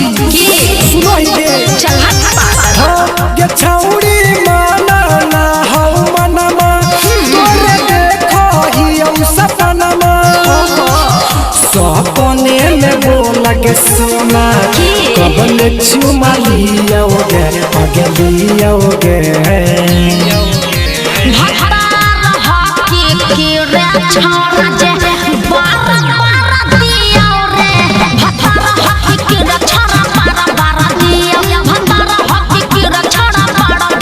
सुनो ये चल हट ये छौड़ी माना ना हौ मनमा तोरे देखो ही औ सपनमा सपने में बोला के सोना कबल चुमा लियोगे आगे लियोगे भटरा रहा के रे छौरा जे बारा दियो रे भटरा हकी के रे छौरा बारा दियो भटरा हकी के रे छौरा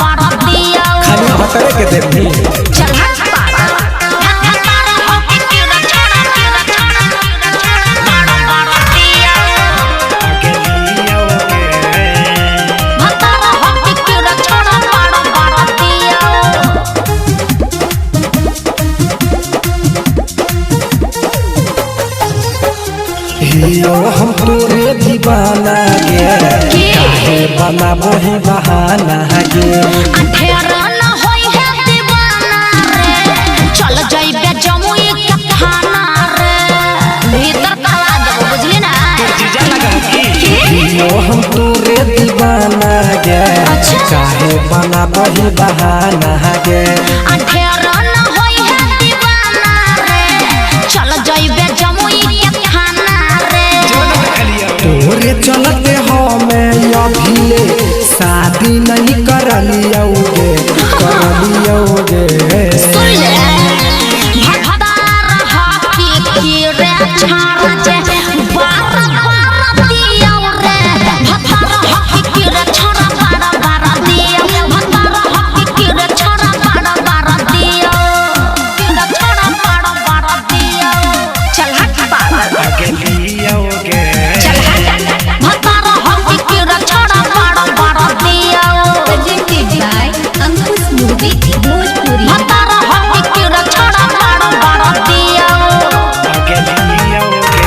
बारा दियो खाली भटरे के देबी चल हट भटरा हकी के रे छौरा बारा दियो आगे लियोगे भटरा हकी के रे छौरा बारा दियो हियो हम तोरे दीवाना गे काहे बनाबो है बहाना गे अंधेरा न होई है दीवाना रे चल जाइबे जमुई के थाना रे भीतर करवा देबो बुझली ना जीजा लगा की हियो हम तोरे दीवाना गे काहे बनाबो है बहाना गे अंधेरा न होई है दीवाना रे चल जाइबे जमुई के थाना रे तोरे चलते हमें अभी शादी नहीं कर लियोगे सुन ले भटरा हकी रे छारा जे बारा दियो रे भटरा हकी रे छारा बारा दियो भटरा हकी रे छारा बारा दियो रे छारा बारा दियो चल हट पागल आगे लियोगे चल हट भटरा हकी रे छारा बारा दियो presented by Ankush Movie Bhojpuri। भटरा हकी रे छारा बारा दियो आगे लियोगे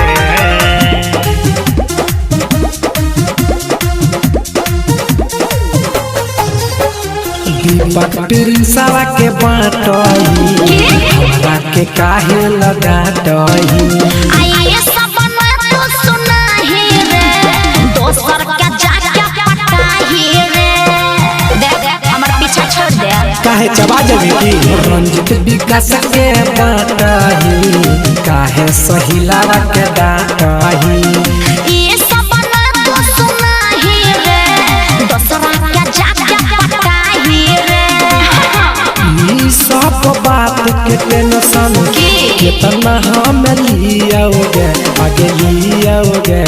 दीपक प्रिंसवा के बाटही हमरा के काहे लगाटही आइए सपना तो सुनाही रे दोसर के जाके पटाही रे देख हमर पीछा छोड़ दे काहे चबा जबी की रंजित विकास के बाटही काहे सहिलावा के डाटही ये सपना तो सुनाही रे दोसर के जाके पटाही रे ई सब बात के टेंशन कितना हम लियोगे आगे लियोगे